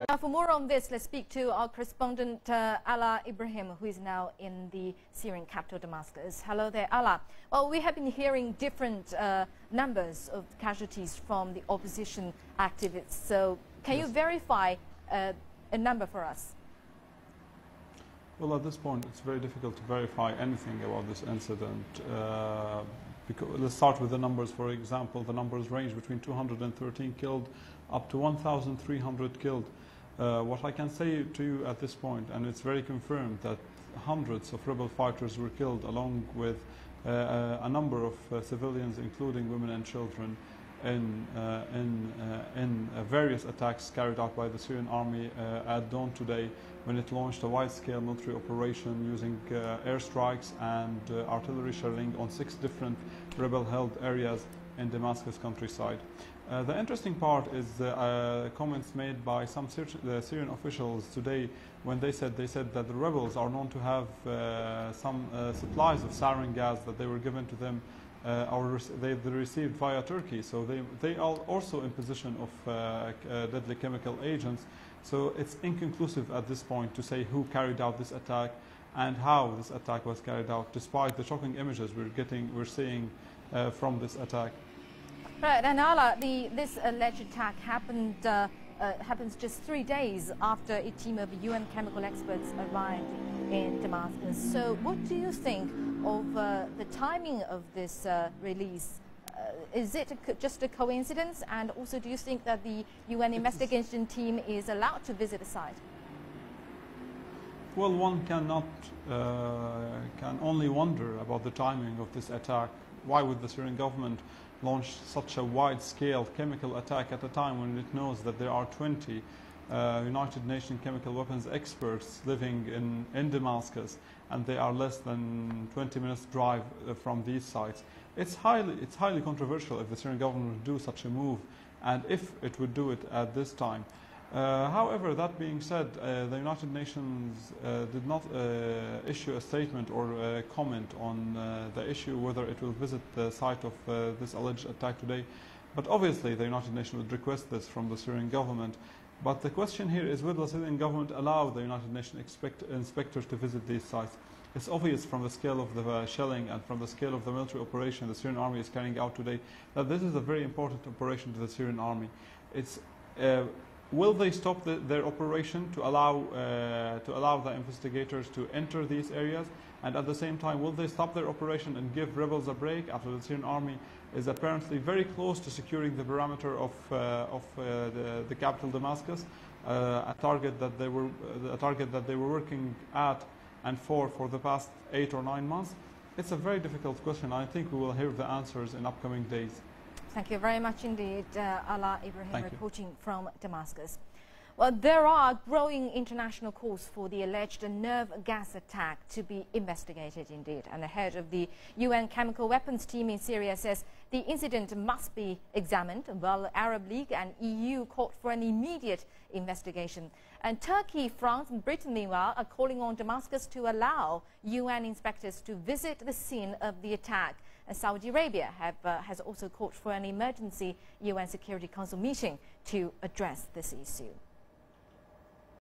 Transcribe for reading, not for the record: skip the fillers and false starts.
Now, for more on this, let's speak to our correspondent Ala Ibrahim, who is now in the Syrian capital, Damascus. Hello there, Ala. Well, we have been hearing different numbers of casualties from the opposition activists. So, can you verify a number for us? Well, at this point, it's very difficult to verify anything about this incident. Let's start with the numbers. For example, the numbers range between 213 killed up to 1,300 killed. What I can say to you at this point, and it's very confirmed, that hundreds of rebel fighters were killed, along with a number of civilians, including women and children, in various attacks carried out by the Syrian army at dawn today, when it launched a wide-scale military operation using airstrikes and artillery shelling on 6 different rebel-held areas in Damascus countryside. The interesting part is comments made by some Syrian officials today, when they said that the rebels are known to have some supplies of sarin gas that they were given to them or they received via Turkey. So they are also in possession of deadly chemical agents. So it's inconclusive at this point to say who carried out this attack and how this attack was carried out, despite the shocking images we're seeing from this attack. Right, and Ala, this alleged attack happens just 3 days after a team of UN chemical experts arrived in Damascus. So what do you think of the timing of this release? Is it just a coincidence? And also, do you think that the UN investigation team is allowed to visit the site? Well, one can only wonder about the timing of this attack. Why would the Syrian government launch such a wide-scale chemical attack at a time when it knows that there are 20 United Nations chemical weapons experts living in Damascus, and they are less than 20 minutes drive from these sites? It's highly controversial if the Syrian government would do such a move, and if it would do it at this time. However, that being said, the United Nations did not issue a statement or comment on the issue whether it will visit the site of this alleged attack today. But obviously the United Nations would request this from the Syrian government. But the question here is, will the Syrian government allow the United Nations inspectors to visit these sites? It's obvious from the scale of the shelling and from the scale of the military operation the Syrian army is carrying out today that this is a very important operation to the Syrian army. Will they stop their operation to allow the investigators to enter these areas? And at the same time, will they stop their operation and give rebels a break after the Syrian army is apparently very close to securing the perimeter of the capital Damascus, a target that they were working at and for the past 8 or 9 months? It's a very difficult question. I think we will hear the answers in upcoming days. Thank you very much indeed, Ala Ibrahim, reporting from Damascus. Well, there are growing international calls for the alleged nerve gas attack to be investigated indeed. And the head of the UN chemical weapons team in Syria says the incident must be examined, while the Arab League and EU called for an immediate investigation. And Turkey, France and Britain, meanwhile, are calling on Damascus to allow UN inspectors to visit the scene of the attack. And Saudi Arabia has also called for an emergency UN Security Council meeting to address this issue.